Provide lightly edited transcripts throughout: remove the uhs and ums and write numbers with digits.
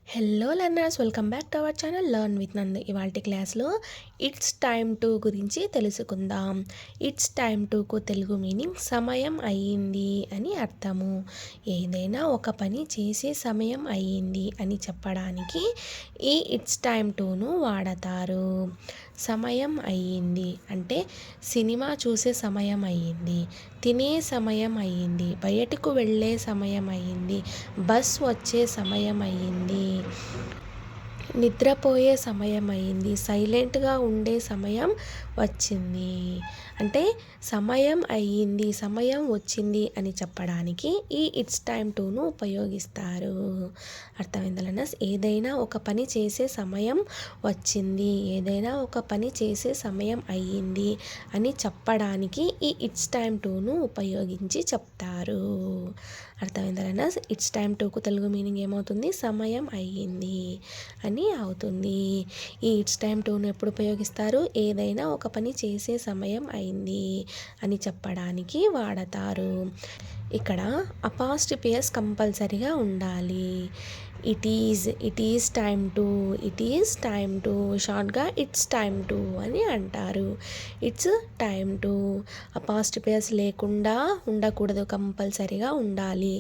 Hello learners, welcome back to our channel learn with నందు. ఇవాల్టి క్లాస్లో ఇట్స్ టైమ్ టు గురించి తెలుసుకుందాం. ఇట్స్ టైమ్ టుకు తెలుగు మీనింగ్ సమయం అయ్యింది అని అర్థము. ఏదైనా ఒక పని చేసే సమయం అయ్యింది అని చెప్పడానికి ఈ ఇట్స్ టైమ్ టును వాడతారు. సమయం అయ్యింది అంటే సినిమా చూసే సమయం అయ్యింది, తినే సమయం అయ్యింది, బయటకు వెళ్ళే సమయం అయ్యింది, బస్ వచ్చే సమయం అయ్యింది, నిద్రపోయే సమయం అయ్యింది, సైలెంట్గా ఉండే సమయం వచ్చింది. అంటే సమయం అయ్యింది, సమయం వచ్చింది అని చెప్పడానికి ఈ ఇట్స్ టైమ్ టును ఉపయోగిస్తారు. అర్థమైందలనా? ఏదైనా ఒక పని చేసే సమయం వచ్చింది, ఏదైనా ఒక పని చేసే సమయం అయ్యింది అని చెప్పడానికి ఈ ఇట్స్ టైమ్ టును ఉపయోగించి చెప్తారు. అర్థమైందలనా? ఇట్స్ టైమ్ టుకు తెలుగు మీనింగ్ ఏమవుతుంది? సమయం అయ్యింది అని అవుతుంది. ఈ ఇట్స్ టైమ్ టును ఎప్పుడు ఉపయోగిస్తారు? ఏదైనా ఒక పని చేసే సమయం అయింది అని చెప్పడానికి వాడతారు. ఇక్కడ అపాస్ట్రఫీ కంపల్సరీగా ఉండాలి. ఇట్ ఈజ్ టైమ్ టు షార్ట్గా ఇట్స్ టైమ్ టు అని అంటారు. ఇట్స్ టైమ్ టు అపాస్ట్రఫీ లేకుండా ఉండకూడదు, కంపల్సరీగా ఉండాలి.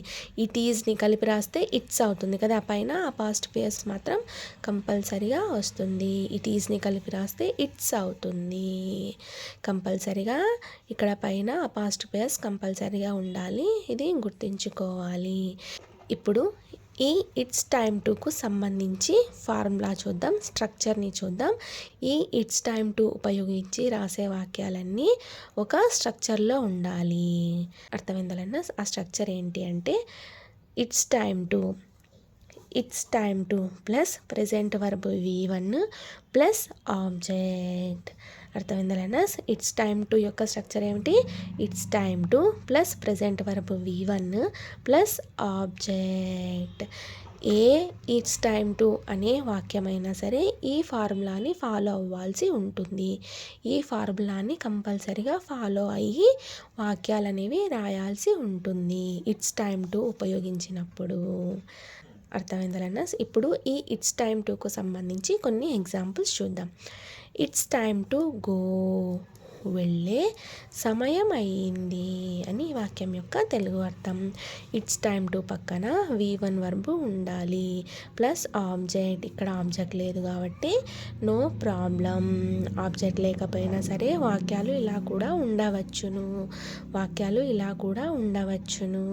ఇట్ ఈజ్ని కలిపి రాస్తే ఇట్స్ అవుతుంది కదా, పైన అపాస్ట్రఫీ మాత్రం కంపల్సరీగా వస్తుంది. ఇట్ ఈజ్ని కలిపి రాస్తే ఇట్స్ అవుతుంది. కంపల్సరీగా ఇక్కడ పైన అపాస్ట్రఫీ కంపల్సరీగా ఉండాలి, ఇది గుర్తుంచుకోవాలి. ఇప్పుడు ఈ ఇట్స్ టైమ్ టుకు సంబంధించి ఫార్ములా చూద్దాం, స్ట్రక్చర్ని చూద్దాం. ఈ ఇట్స్ టైమ్ టు ఉపయోగించి రాసే వాక్యాలన్నీ ఒక స్ట్రక్చర్లో ఉండాలి. అర్థమైందలన్నా? ఆ స్ట్రక్చర్ ఏంటి అంటే it's time to plus present verb V1 plus object. అర్థమైందలన్నా? ఇట్స్ టైమ్ టు యొక్క స్ట్రక్చర్ ఏమిటి? It's time to plus present verb V1 plus object. ఏ ఇట్స్ టైమ్ టు అనే వాక్యమైనా సరే ఈ ఫార్ములాని ఫాలో అవ్వాల్సి ఉంటుంది. ఈ ఫార్ములాని కంపల్సరీగా ఫాలో అయ్యి వాక్యాలు అనేవి రాయాల్సి ఉంటుంది ఇట్స్ టైమ్ టు ఉపయోగించినప్పుడు. అర్థమైందలన్నా? ఇప్పుడు ఈ ఇట్స్ టైమ్ టుకు సంబంధించి కొన్ని ఎగ్జాంపుల్స్ చూద్దాం. ఇట్స్ టైమ్ టు గో, వెళ్ళే సమయం అయ్యింది అని వాక్యం యొక్క తెలుగు అర్థం. ఇట్స్ టైమ్ టు పక్కన V1 వర్బ్ ఉండాలి ప్లస్ ఆబ్జెక్ట్. ఇక్కడ ఆబ్జెక్ట్ లేదు కాబట్టి నో ప్రాబ్లం. ఆబ్జెక్ట్ లేకపోయినా సరే వాక్యాలు ఇలా కూడా ఉండవచ్చును.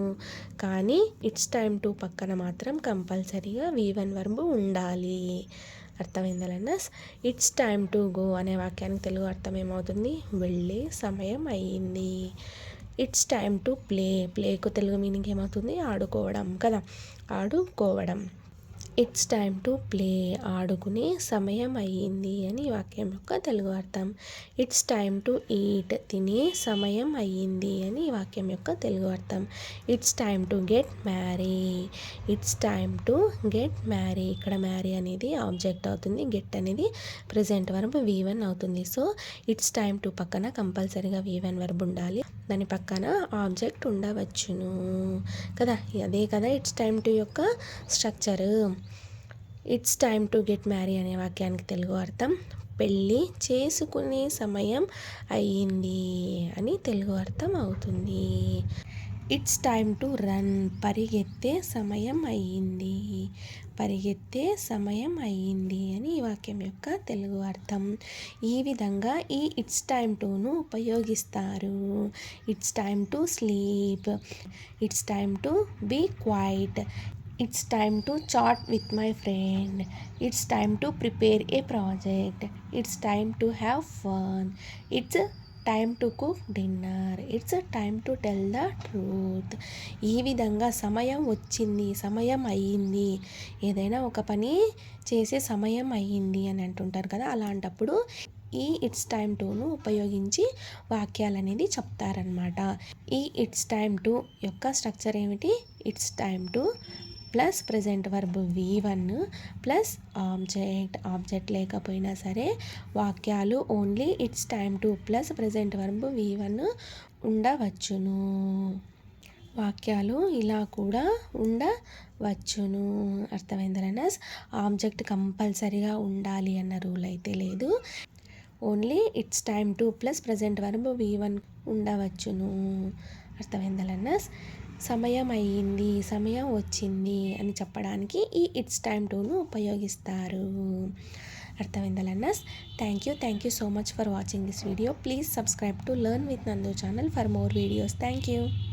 కానీ ఇట్స్ టైమ్ టు పక్కన మాత్రం కంపల్సరీగా V1 వర్బ్ ఉండాలి. అర్థమైందలన్నా? ఇట్స్ టైమ్ టు గో అనే వాక్యానికి తెలుగు అర్థం ఏమవుతుంది? వెళ్ళే సమయం అయ్యింది. ఇట్స్ టైమ్ టు ప్లేకు తెలుగు మీనింగ్ ఏమవుతుంది? ఆడుకోవడం కదా, ఆడుకోవడం. ఇట్స్ టైమ్ టు ప్లే, ఆడుకునే సమయం అయ్యింది అని వాక్యం యొక్క తెలుగు అర్థం. ఇట్స్ టైమ్ టు ఈట్, తినే సమయం అయ్యింది అని వాక్యం యొక్క తెలుగు అర్థం. It's time to get marry, ఇక్కడ మ్యారీ అనేది ఆబ్జెక్ట్ అవుతుంది, గెట్ అనేది ప్రెజెంట్ వర్బ్ V1 అవుతుంది. సో ఇట్స్ టైమ్ టు పక్కన కంపల్సరీగా V1 వర్బ్ ఉండాలి, దాని పక్కన ఆబ్జెక్ట్ ఉండవచ్చును కదా. అదే కదా ఇట్స్ టైమ్ టు యొక్క structure. It's time to get marry అనే వాక్యానికి తెలుగు అర్థం పెళ్ళి చేసుకునే సమయం అయ్యింది అని తెలుగు అర్థం అవుతుంది. ఇట్స్ టైమ్ టు రన్, పరిగెత్తే సమయం అయ్యింది అని ఈ వాక్యం యొక్క తెలుగు అర్థం. ఈ విధంగా ఈ ఇట్స్ టైమ్ టును ఉపయోగిస్తారు. It's time to sleep, it's time to be quiet, it's time to chat with my friend, it's time to prepare a project, it's time to have fun, it's time to cook dinner, it's time to tell the truth. ఈ విధంగా సమయం వచ్చింది, సమయం అయ్యింది, ఏదైనా ఒక పని చేసే సమయం అయ్యింది అని అంటుంటారు కదా, అలాంటప్పుడు ఈ ఇట్స్ టైమ్ టును ఉపయోగించి వాక్యాలు అనేది చెప్తారనమాట. ఈ ఇట్స్ టైమ్ టు యొక్క స్ట్రక్చర్ ఏమిటి? It's time to plus present verb V1 plus object లేకపోయినా సరే వాక్యాలు only it's time to plus present verb V1 ఉండవచ్చును. వాక్యాలు ఇలా కూడా ఉండవచ్చును. అర్థమైందా లెర్నర్స్? ఆబ్జెక్ట్ కంపల్సరీగా ఉండాలి అన్న రూల్ అయితే లేదు. Only it's time to plus present verb V1 ఉండవచ్చును. అర్థమైందా లెర్నర్స్? సమయం అయ్యింది, సమయం వచ్చింది అని చెప్పడానికి ఈ ఇట్స్ టైమ్ టును ఉపయోగిస్తారు. అర్థమైందా learners? Thank you so much for watching this video. Please subscribe to learn with Nandu channel for more videos. Thank you.